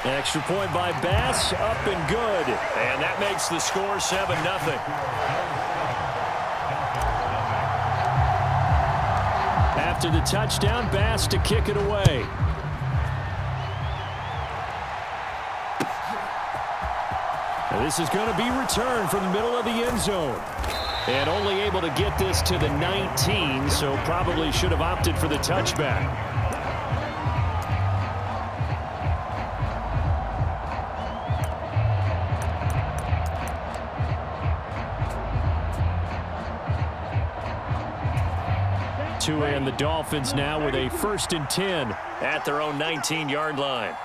Extra point by Bass, up and good. And that makes the score 7-0. After the touchdown, Bass to kick it away. And this is going to be returned from the middle of the end zone. And only able to get this to the 19, so probably should have opted for the touchback. Tua and the Dolphins now with a 1st and 10 at their own 19-yard line.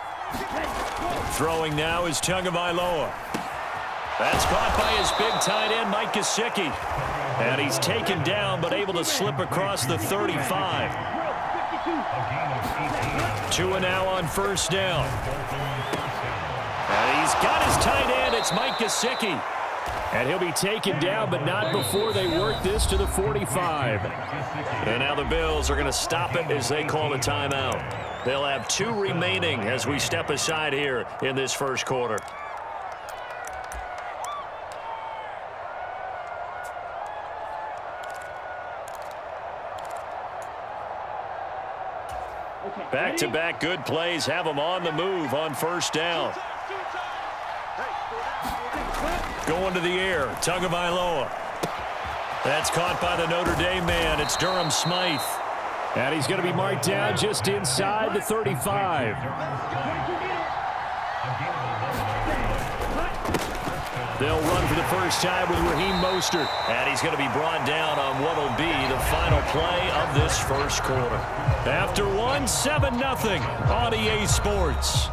Throwing now is Tagovailoa. That's caught by his big tight end, Mike Gesicki. And he's taken down but able to slip across the 35. Tua now on 1st down. And he's got his tight end. It's Mike Gesicki. And he'll be taken down, but not before they work this to the 45. And now the Bills are going to stop it as they call a timeout. They'll have 2 remaining as we step aside here in this first quarter. Back-to-back good plays have them on the move on 1st down. Going to the air, Tagovailoa. That's caught by the Notre Dame man. It's Durham Smythe. And he's going to be marked down just inside the 35. They'll run for the first time with Raheem Mostert. And he's going to be brought down on what will be the final play of this first quarter. After 7-0 on EA Sports.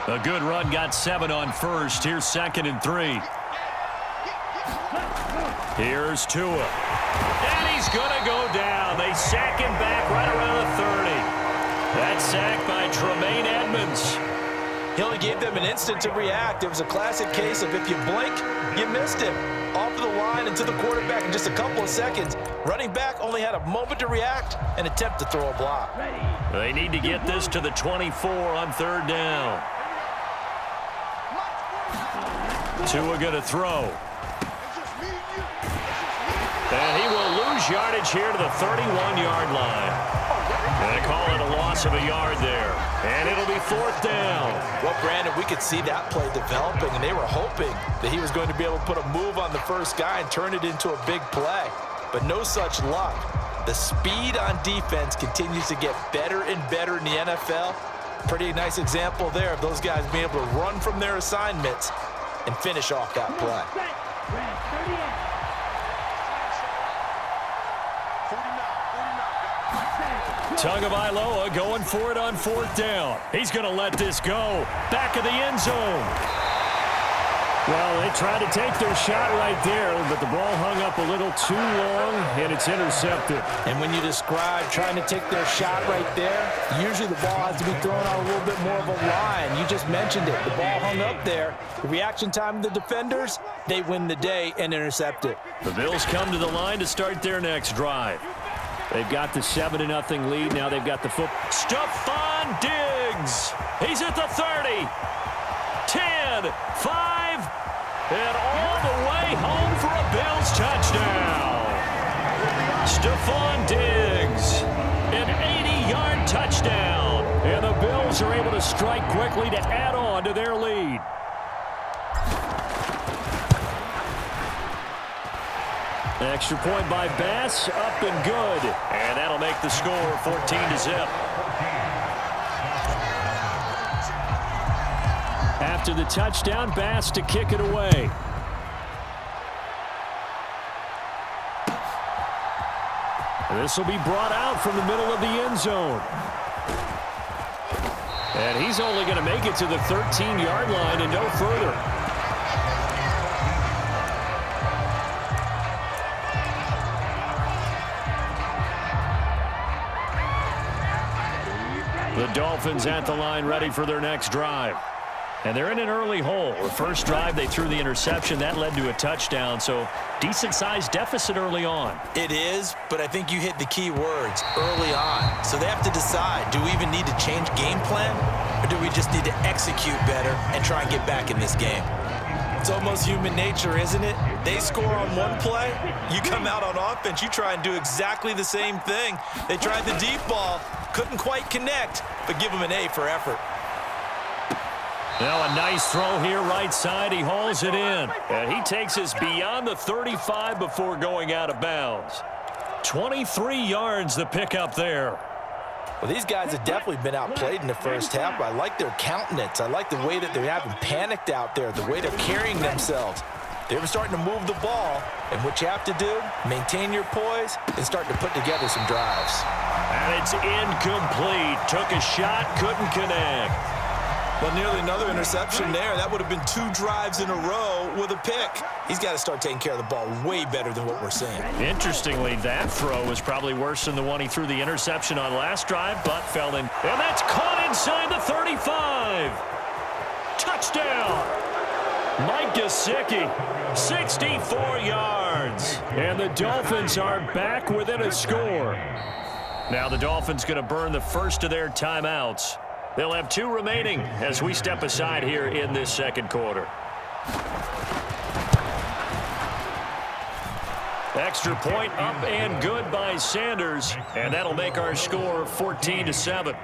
A good run, got 7 on 1st. Here's 2nd and 3. Here's Tua. And he's going to go down. They sack him back right around the 30. That sack by Tremaine Edmonds. He only gave them an instant to react. It was a classic case of if you blink, you missed him. Off of the line and to the quarterback in just a couple of seconds. Running back only had a moment to react and attempt to throw a block. They need to get this to the 24 on 3rd down. Tua going to throw. And he will lose yardage here to the 31-yard line. They call it a loss of a yard there. And it'll be 4th down. Well, Brandon, we could see that play developing, and they were hoping that he was going to be able to put a move on the first guy and turn it into a big play. But no such luck. The speed on defense continues to get better and better in the NFL. Pretty nice example there of those guys being able to run from their assignments and finish off that play. Tagovailoa going for it on 4th down. He's going to let this go. Back of the end zone. Well, they tried to take their shot right there, but the ball hung up a little too long, and it's intercepted. And when you describe trying to take their shot right there, usually the ball has to be thrown on a little bit more of a line. You just mentioned it. The ball hung up there. The reaction time of the defenders, they win the day and intercept it. The Bills come to the line to start their next drive. They've got the 7-0 lead. Now they've got the foot. Stephon Diggs. He's at the 30. 10, 5, and all the way home for a Bills touchdown. Stephon Diggs, an 80-yard touchdown. And the Bills are able to strike quickly to add on to their lead. Extra point by Bass, up and good. And that'll make the score 14-0. After the touchdown, Bass to kick it away. This will be brought out from the middle of the end zone. And he's only going to make it to the 13-yard line and no further. The Dolphins at the line ready for their next drive. And they're in an early hole. The first drive, they threw the interception. That led to a touchdown, so decent-sized deficit early on. It is, but I think you hit the key words, early on. So they have to decide, do we even need to change game plan, or do we just need to execute better and try and get back in this game? It's almost human nature, isn't it? They score on one play, you come out on offense, you try and do exactly the same thing. They tried the deep ball, couldn't quite connect, but give them an A for effort. Now a nice throw here right side. He hauls it in. And he takes us beyond the 35 before going out of bounds. 23 yards the pickup there. Well, these guys have definitely been outplayed in the first half, but I like their countenance. I like the way that they're having panicked out there, the way they're carrying themselves. They were starting to move the ball, and what you have to do, maintain your poise and start to put together some drives. And it's incomplete. Took a shot, couldn't connect. Well, nearly another interception there. That would have been 2 drives in a row with a pick. He's got to start taking care of the ball way better than what we're seeing. Interestingly, that throw was probably worse than the one he threw the interception on last drive, but fell in. And that's caught inside the 35. Touchdown. Mike Gesicki, 64 yards. And the Dolphins are back within a score. Now the Dolphins going to burn the first of their timeouts. They'll have 2 remaining as we step aside here in this second quarter. Extra point up and good by Sanders, and that'll make our score 14-7.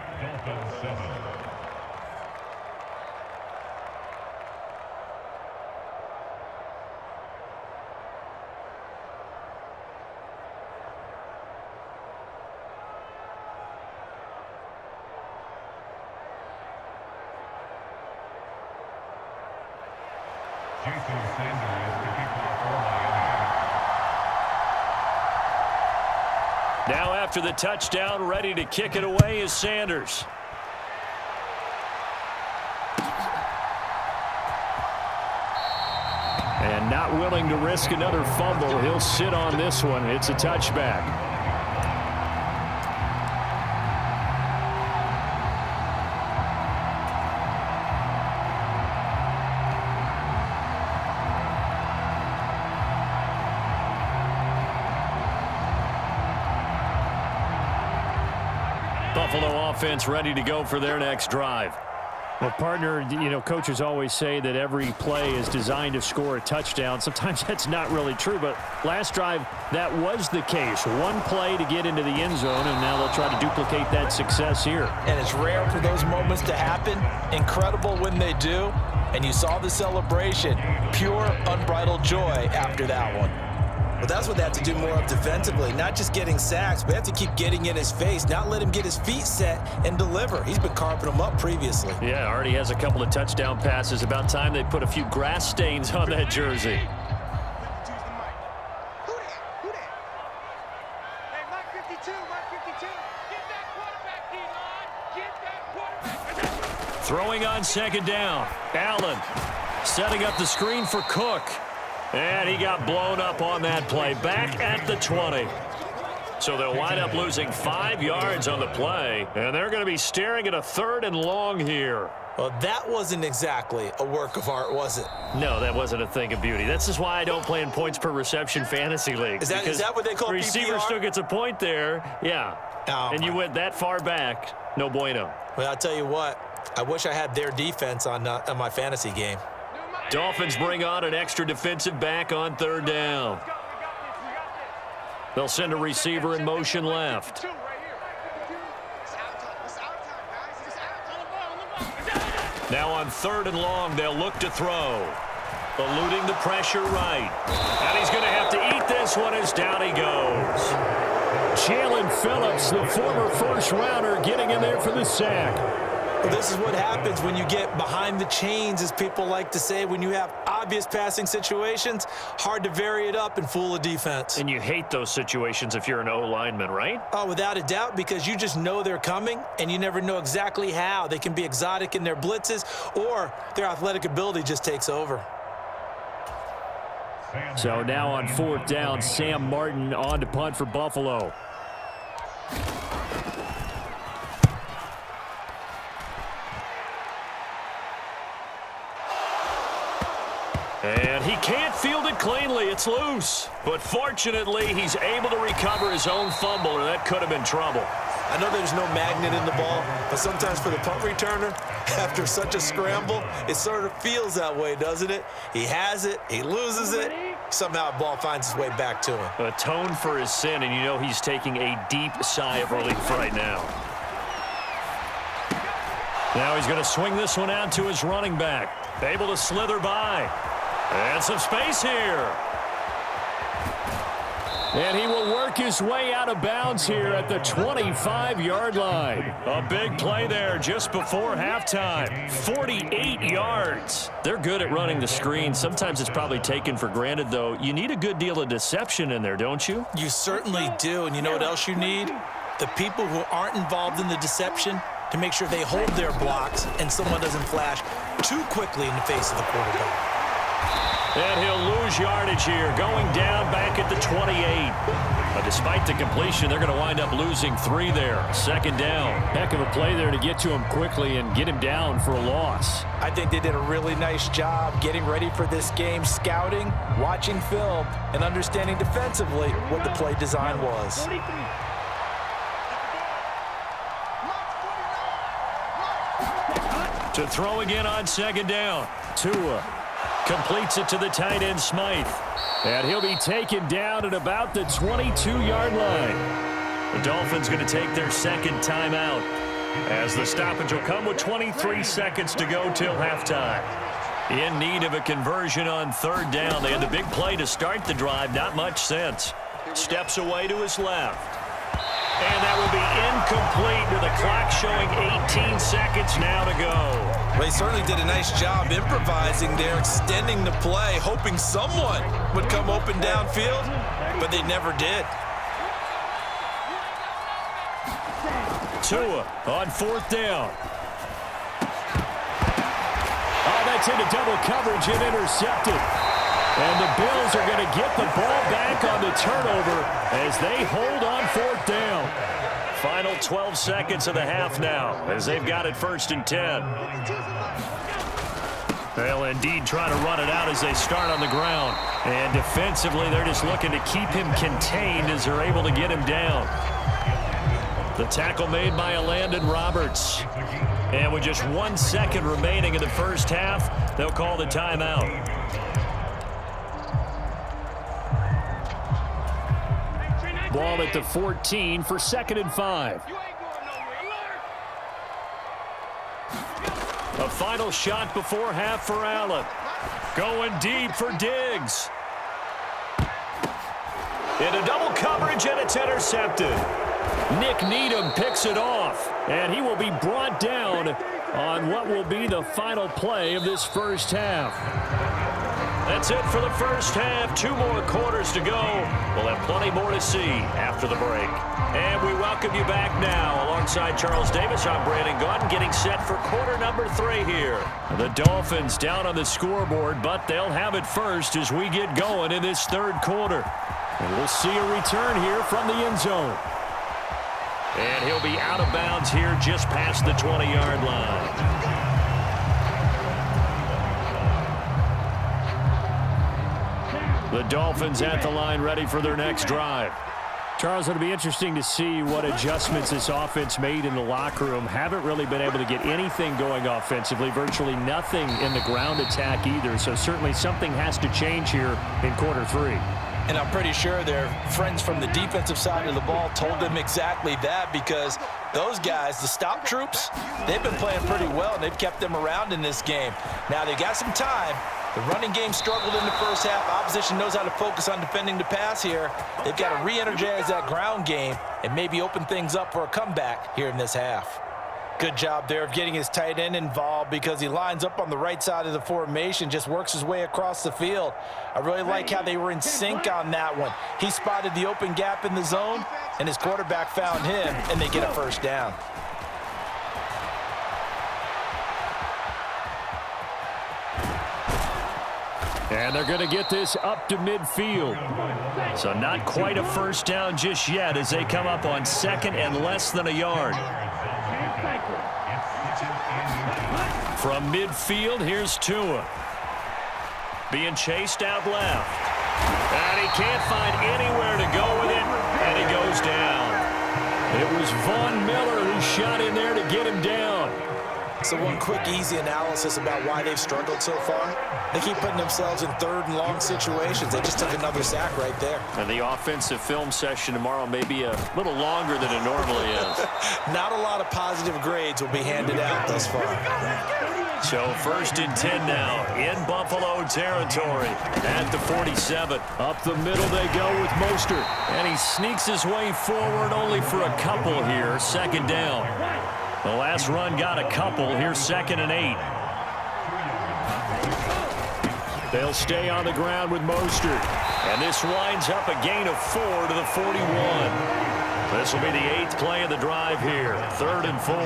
Now after the touchdown, ready to kick it away is Sanders. And not willing to risk another fumble. He'll sit on this one. It's a touchback. Buffalo offense ready to go for their next drive. Well, partner, coaches always say that every play is designed to score a touchdown. Sometimes that's not really true, but last drive, that was the case. One play to get into the end zone, and now they'll try to duplicate that success here. And it's rare for those moments to happen. Incredible when they do. And you saw the celebration. Pure, unbridled joy after that one. Well, that's what they have to do more of defensively. Not just getting sacks, but they have to keep getting in his face, not let him get his feet set and deliver. He's been carving them up previously. Yeah, already has a couple of touchdown passes. About time they put a few grass stains on that jersey. Throwing on second down. Allen setting up the screen for Cook. And he got blown up on that play. Back at the 20. So they'll wind up losing 5 yards on the play. And they're going to be staring at a 3rd and long here. Well, that wasn't exactly a work of art, was it? No, that wasn't a thing of beauty. That's just why I don't play in points per reception fantasy leagues. Is that what they call PPR? The receiver still gets a point there. Yeah. Oh, and you went that far back. No bueno. Well, I'll tell you what. I wish I had their defense on my fantasy game. Dolphins bring on an extra defensive back on 3rd down. They'll send a receiver in motion left. Now on 3rd and long, they'll look to throw. Eluding the pressure right. And he's going to have to eat this one as down he goes. Jalen Phillips, the former first-rounder, getting in there for the sack. Well, this is what happens when you get behind the chains, as people like to say. When you have obvious passing situations, hard to vary it up and fool a defense. And you hate those situations if you're an O-lineman, right? Oh, without a doubt, because you just know they're coming, and you never know exactly how. They can be exotic in their blitzes, or their athletic ability just takes over. So now on 4th down, Sam Martin on to punt for Buffalo. And he can't field it cleanly. It's loose. But fortunately, he's able to recover his own fumble, or that could have been trouble. I know there's no magnet in the ball, but sometimes for the punt returner, after such a scramble, it sort of feels that way, doesn't it? He has it, he loses it, somehow the ball finds its way back to him. Atone for his sin, and you know he's taking a deep sigh of relief right now. Now he's going to swing this one out to his running back. Able to slither by. And some space here. And he will work his way out of bounds here at the 25-yard line. A big play there just before halftime. 48 yards. They're good at running the screen. Sometimes it's probably taken for granted, though. You need a good deal of deception in there, don't you? You certainly do. And you know what else you need? The people who aren't involved in the deception to make sure they hold their blocks and someone doesn't flash too quickly in the face of the quarterback. And he'll lose yardage here, going down back at the 28. But despite the completion, they're going to wind up losing 3 there. Second down. Heck of a play there to get to him quickly and get him down for a loss. I think they did a really nice job getting ready for this game, scouting, watching film, and understanding defensively what the play design was. To throw again on second down. Tua completes it to the tight end, Smythe. And he'll be taken down at about the 22-yard line. The Dolphins going to take their second timeout, as the stoppage will come with 23 seconds to go till halftime. In need of a conversion on third down. They had the big play to start the drive. Not much sense. Steps away to his left. And that will be incomplete with the clock showing 18 seconds now to go. Well, he certainly did a nice job improvising there, extending the play, hoping someone would come open downfield, but they never did. Tua on fourth down. Oh, that's into double coverage and intercepted. And the Bills are going to get the ball back on the turnover as they hold on fourth down. Final 12 seconds of the half now as they've got it 1st and 10. They'll indeed try to run it out as they start on the ground. And defensively, they're just looking to keep him contained as they're able to get him down. The tackle made by Landon Roberts. And with just 1 second remaining in the first half, they'll call the timeout. Ball at the 14 for 2nd and 5. A final shot before half for Allen. Going deep for Diggs. Into double coverage, and it's intercepted. Nick Needham picks it off, and he will be brought down on what will be the final play of this first half. That's it for the first half. 2 more quarters to go. We'll have plenty more to see after the break. And we welcome you back now. Alongside Charles Davis, I'm Brandon Gaudin, getting set for quarter number 3 here. The Dolphins down on the scoreboard, but they'll have it first as we get going in this 3rd quarter. And we'll see a return here from the end zone. And he'll be out of bounds here just past the 20-yard line. The Dolphins at the line, ready for their next drive. Charles, it'll be interesting to see what adjustments this offense made in the locker room. Haven't really been able to get anything going offensively, virtually nothing in the ground attack either. So certainly something has to change here in quarter 3. And I'm pretty sure their friends from the defensive side of the ball told them exactly that, because those guys, the stop troops, they've been playing pretty well, and they've kept them around in this game. Now, they got some time. The running game struggled in the first half. Opposition knows how to focus on defending the pass here. They've got to re-energize that ground game and maybe open things up for a comeback here in this half. Good job there of getting his tight end involved, because he lines up on the right side of the formation, just works his way across the field. I really like how they were in sync on that one. He spotted the open gap in the zone, and his quarterback found him, and they get a first down. And they're going to get this up to midfield. So not quite a first down just yet as they come up on 2nd and less than a yard. From midfield, here's Tua. being chased out left. And he can't find anywhere to go with it, and he goes down. It was Von Miller who shot in there to get him down. So one quick, easy analysis about why they've struggled so far. They keep putting themselves in third and long situations. They just took another sack right there. And the offensive film session tomorrow may be a little longer than it normally is. Not a lot of positive grades will be handed out thus far. So 1st and 10 now in Buffalo territory at the 47. Up the middle they go with Mostert. And he sneaks his way forward only for a couple here. 2nd down. The last run got a couple. Here's 2nd and 8. They'll stay on the ground with Mostert. And this winds up a gain of 4 to the 41. This will be the 8th play of the drive here. 3rd and 4.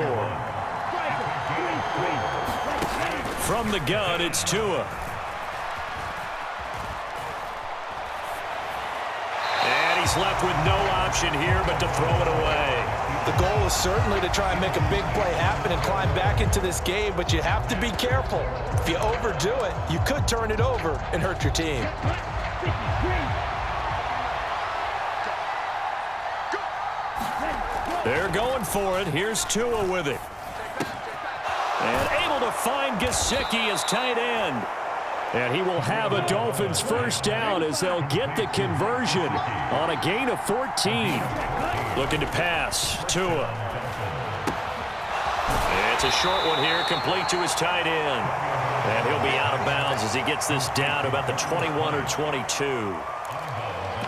From the gun, it's Tua. And he's left with no option here but to throw it away. The goal is certainly to try and make a big play happen and climb back into this game, but you have to be careful. If you overdo it, you could turn it over and hurt your team. They're going for it. Here's Tua with it. And able to find Gesicki as tight end. And he will have a Dolphins 1st down as they'll get the conversion on a gain of 14. Looking to pass. Tua. It's a short one here, complete to his tight end. And he'll be out of bounds as he gets this down about the 21 or 22.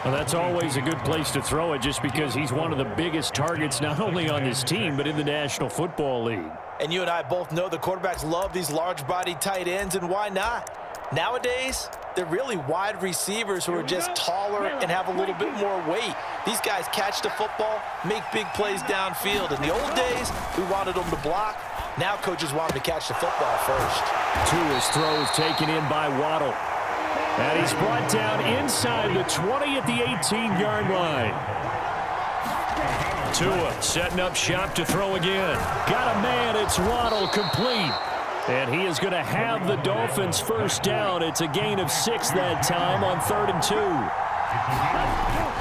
Well, that's always a good place to throw it just because he's one of the biggest targets not only on this team but in the National Football League. And you and I both know the quarterbacks love these large-bodied tight ends, and why not? Nowadays, they're really wide receivers who are just taller and have a little bit more weight. These guys catch the football, make big plays downfield. In the old days, we wanted them to block. Now coaches want them to catch the football first. Tua's throw is taken in by Waddle. And he's brought down inside the 20 at the 18-yard line. Tua setting up shop to throw again. Got a man, it's Waddle, complete. And he is going to have the Dolphins 1st down. It's a gain of 6 that time on 3rd and 2.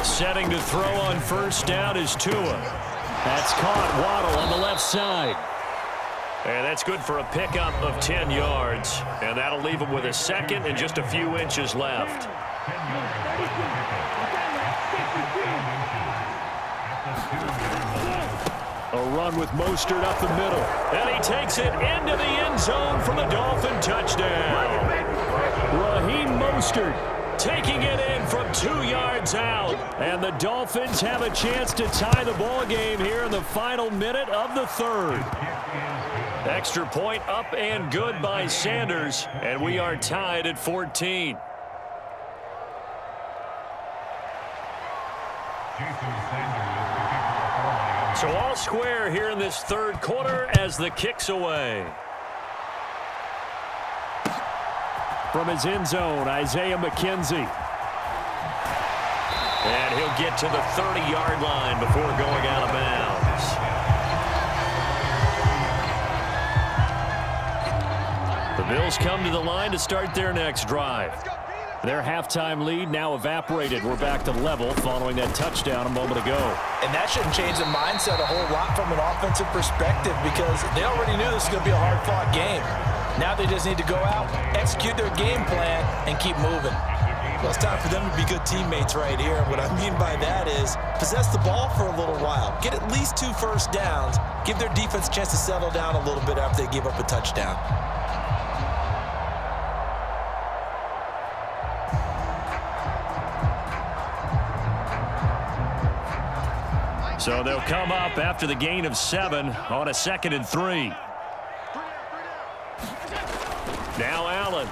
Setting to throw on 1st down is Tua. That's caught. Waddle on the left side. And that's good for a pickup of 10 yards. And that'll leave him with a 2nd and just a few inches left. A run with Mostert up the middle. And he takes it into the end zone for the Dolphin touchdown. Raheem Mostert taking it in from 2 yards out. And the Dolphins have a chance to tie the ball game here in the final minute of the 3rd. Extra point up and good by Sanders. And we are tied at 14. So all square here in this 3rd quarter as the kick's away. From his end zone, Isaiah McKenzie. And he'll get to the 30-yard line before going out of bounds. The Bills come to the line to start their next drive. Their halftime lead now evaporated. We're back to level following that touchdown a moment ago. And that shouldn't change the mindset a whole lot from an offensive perspective because they already knew this was going to be a hard-fought game. Now they just need to go out, execute their game plan, and keep moving. Well, it's time for them to be good teammates right here. What I mean by that is possess the ball for a little while. Get at least 2 first downs. Give their defense a chance to settle down a little bit after they give up a touchdown. So they'll come up after the gain of 7 on a 2nd and 3. Now Allen.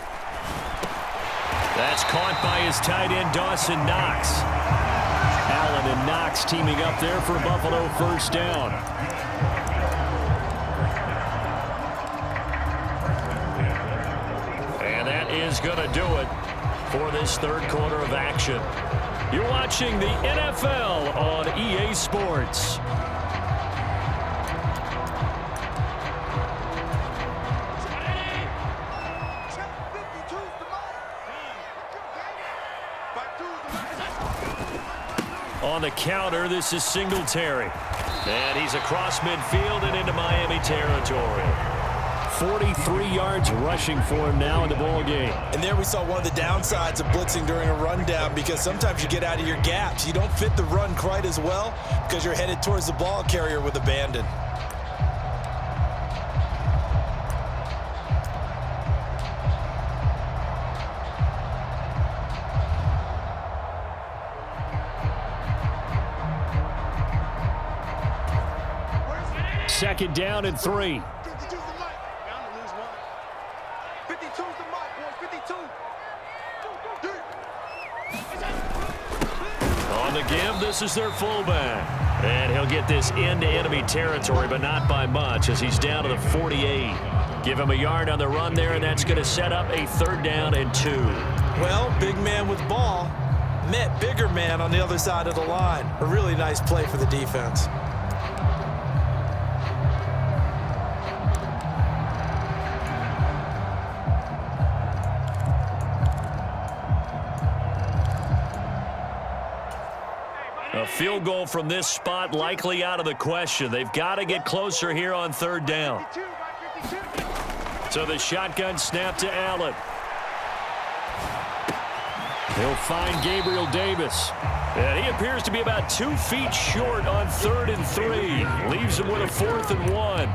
That's caught by his tight end, Dawson Knox. Allen and Knox teaming up there for a Buffalo 1st down. And that is going to do it for this 3rd quarter of action. You're watching the NFL on EA Sports. On the counter, this is Singletary. And he's across midfield and into Miami territory. 43 yards rushing for him now in the ball game. And there we saw one of the downsides of blitzing during a rundown, because sometimes you get out of your gaps. You don't fit the run quite as well because you're headed towards the ball carrier with abandon. Second down and 3. On the give, this is their fullback. And he'll get this into enemy territory, but not by much, as he's down to the 48. Give him a yard on the run there, and that's going to set up a 3rd down and 2. Well, big man with ball met bigger man on the other side of the line. A really nice play for the defense. A field goal from this spot likely out of the question. They've got to get closer here on 3rd down. So the shotgun snap to Allen. He'll find Gabriel Davis. And he appears to be about 2 feet short on 3rd and 3. Leaves him with a 4th and 1.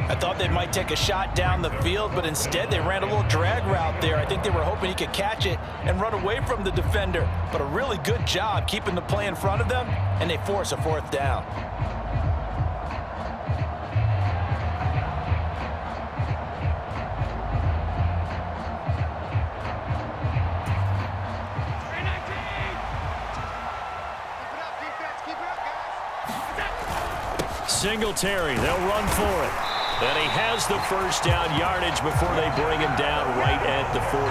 I thought they might take a shot down the field, but instead they ran a little drag route there. I think they were hoping he could catch it and run away from the defender. But a really good job keeping the play in front of them, and they force a 4th down. Singletary, they'll run for it. And he has the 1st down yardage before they bring him down right at the 45.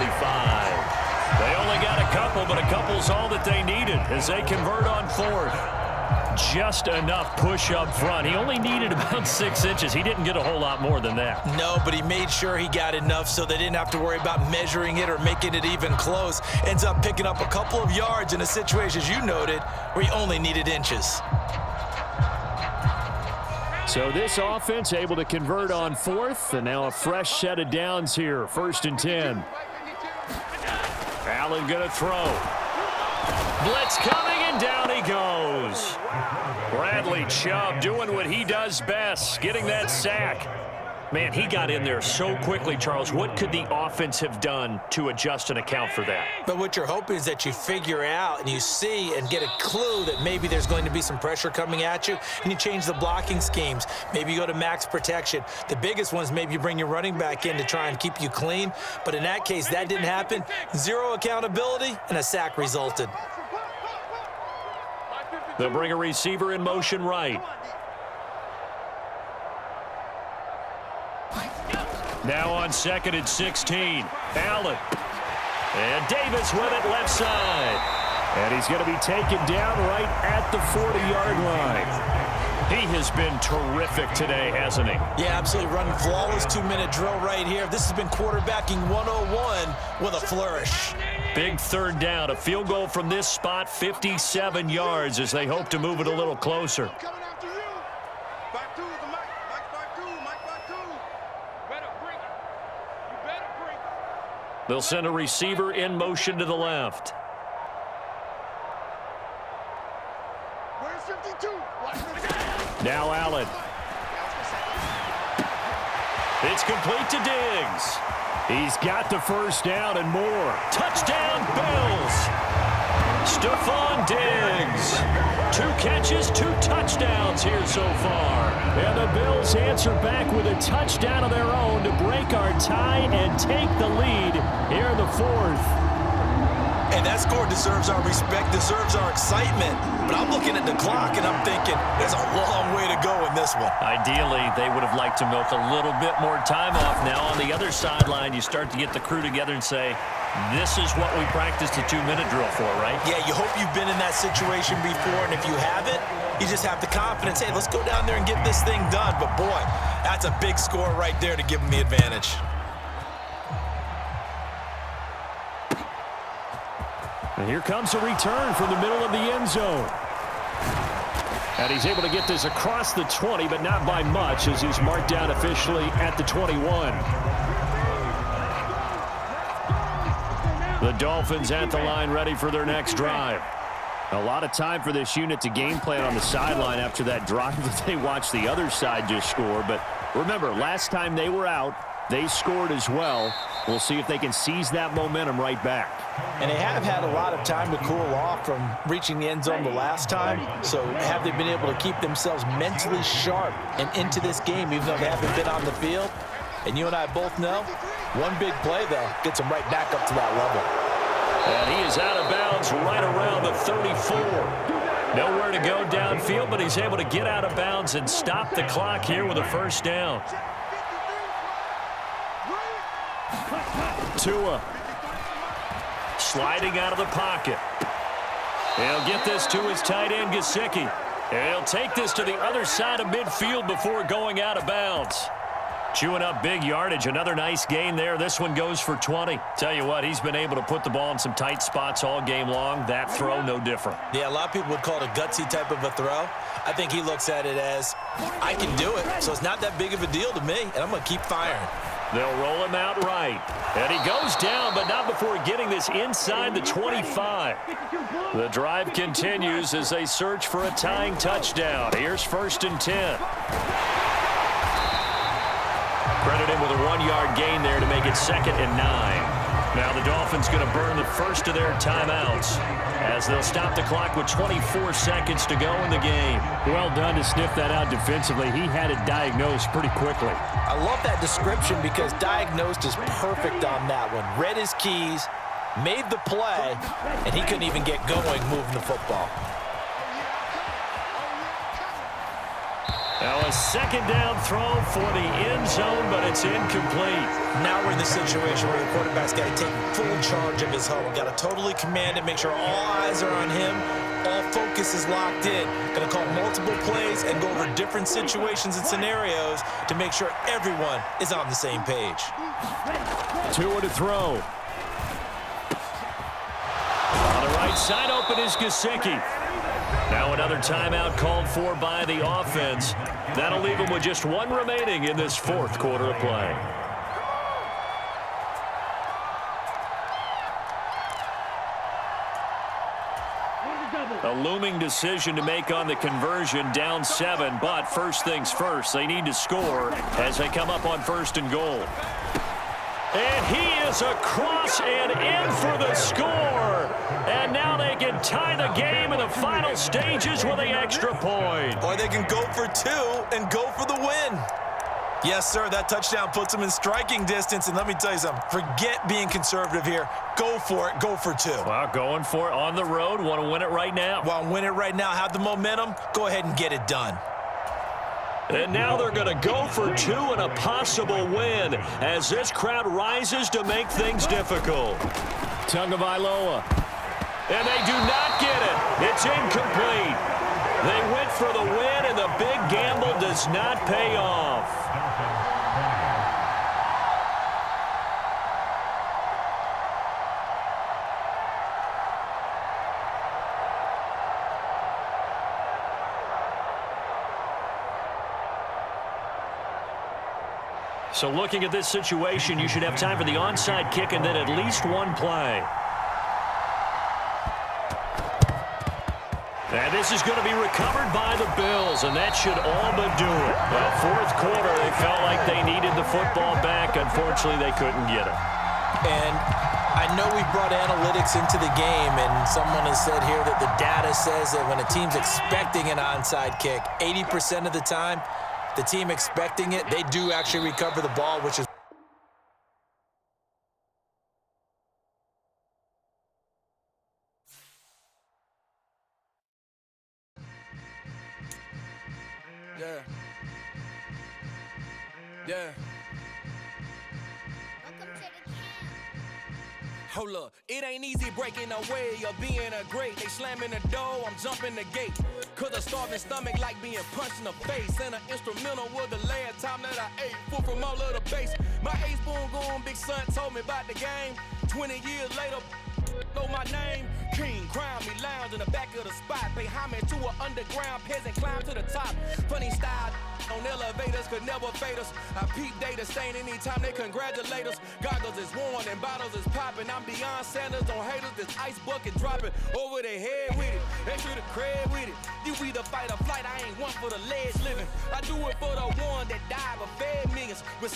They only got a couple, but a couple's all that they needed as they convert on 4th. Just enough push up front. He only needed about 6 inches. He didn't get a whole lot more than that. No, but he made sure he got enough so they didn't have to worry about measuring it or making it even close. Ends up picking up a couple of yards in a situation, as you noted, where he only needed inches. So this offense able to convert on 4th, and now a fresh set of downs here. 1st and 10. Allen going to throw. Blitz coming, and down he goes. Bradley Chubb doing what he does best, getting that sack. Man, he got in there so quickly, Charles. What could the offense have done to adjust and account for that? But what you're hoping is that you figure out and you see and get a clue that maybe there's going to be some pressure coming at you, and you change the blocking schemes. Maybe you go to max protection. The biggest ones, maybe you bring your running back in to try and keep you clean. But in that case, that didn't happen. 0 accountability, and a sack resulted. They'll bring a receiver in motion right. Now on 2nd and 16. Allen. And Davis with it left side. And he's going to be taken down right at the 40-yard line. He has been terrific today, hasn't he? Yeah, absolutely. Running flawless 2-minute drill right here. This has been quarterbacking 101 with a flourish. Big 3rd down. A field goal from this spot, 57 yards as they hope to move it a little closer. They'll send a receiver in motion to the left. Now Allen. It's complete to Diggs. He's got the 1st down and more. Touchdown, Bills. Stephon Diggs. 2 catches, 2 touchdowns here so far. And the Bills answer back with a touchdown of their own to break our tie and take the lead here in the 4th. And that score deserves our respect, deserves our excitement. But I'm looking at the clock, and I'm thinking there's a long way to go in this one. Ideally, they would have liked to milk a little bit more time off. Now on the other sideline, you start to get the crew together and say, this is what we practiced a 2-minute drill for, right? Yeah, you hope you've been in that situation before, and if you haven't, you just have the confidence, hey, let's go down there and get this thing done. But, boy, that's a big score right there to give them the advantage. And here comes a return from the middle of the end zone. And he's able to get this across the 20, but not by much, as he's marked down officially at the 21. The Dolphins at the line, ready for their next drive. A lot of time for this unit to game plan on the sideline after that drive that they watched the other side just score. But remember, last time they were out, they scored as well. We'll see if they can seize that momentum right back. And they have had a lot of time to cool off from reaching the end zone the last time. So have they been able to keep themselves mentally sharp and into this game, even though they haven't been on the field? And you and I both know, one big play, though, gets them right back up to that level. And he is out of bounds right around the 34. Nowhere to go downfield, but he's able to get out of bounds and stop the clock here with a first down. Tua sliding out of the pocket. He'll get this to his tight end, Gesicki. And he'll take this to the other side of midfield before going out of bounds. Chewing up big yardage. Another nice gain there. This one goes for 20. Tell you what, he's been able to put the ball in some tight spots all game long. That throw, no different. Yeah, a lot of people would call it a gutsy type of a throw. I think he looks at it as, I can do it, so it's not that big of a deal to me, and I'm going to keep firing. They'll roll him out right. And he goes down, but not before getting this inside the 25. The drive continues as they search for a tying touchdown. Here's 1st and 10. Credit him with a 1-yard gain there to make it 2nd and 9. Now the Dolphins going to burn the first of their timeouts as they'll stop the clock with 24 seconds to go in the game. Well done to sniff that out defensively. He had it diagnosed pretty quickly. I love that description because diagnosed is perfect on that one. Read his keys, made the play, and he couldn't even get going moving the football. Now a 2nd down throw for the end zone, but it's incomplete. Now we're in the situation where the quarterback's got to take full charge of his huddle. Got to totally command it, make sure all eyes are on him. All focus is locked in. Going to call multiple plays and go over different situations and scenarios to make sure everyone is on the same page. Tua to throw. On the right side, open is Gesicki. Now another timeout called for by the offense. That'll leave them with just one remaining in this 4th quarter of play. A looming decision to make on the conversion, down 7, but first things first, they need to score as they come up on 1st and goal. And he is across and in for the score. And now they can tie the game in the final stages with the extra point. Or they can go for 2 and go for the win. Yes, sir, that touchdown puts them in striking distance. And let me tell you something, forget being conservative here. Go for it, go for 2. Well, going for it on the road. Want to win it right now. Want to win it right now, have the momentum, go ahead and get it done. And now they're going to go for 2 and a possible win as this crowd rises to make things difficult. Tagovailoa. And they do not get it. It's incomplete. They went for the win, and the big gamble does not pay off. So looking at this situation, you should have time for the onside kick and then at least one play. And this is going to be recovered by the Bills, and that should all but do it. Well, 4th quarter, they felt like they needed the football back. Unfortunately, they couldn't get it. And I know we brought analytics into the game, and someone has said here that the data says that when a team's expecting an onside kick, 80% of the time, the team expecting it, they do actually recover the ball, which is Yeah. Hold up, it ain't easy breaking away or being a great. They slamming the door, I'm jumping the gate. Cause a starving stomach like being punched in the face. And an instrumental was the last time that I ate. Full from all of the bass. My A-spoon going, big son told me about the game. 20 years later, know my name. spot. Pay homage to an underground peasant, climb to the top. Funny style on elevators could never fade us. I peep data stain anytime they congratulate us. Goggles is worn and bottles is popping. I'm beyond Sanders on haters. This ice bucket dropping over their head with it. Extra the cred with it. You either fight or flight. I ain't one for the ledge living. I do it for the one that died but fed millions. With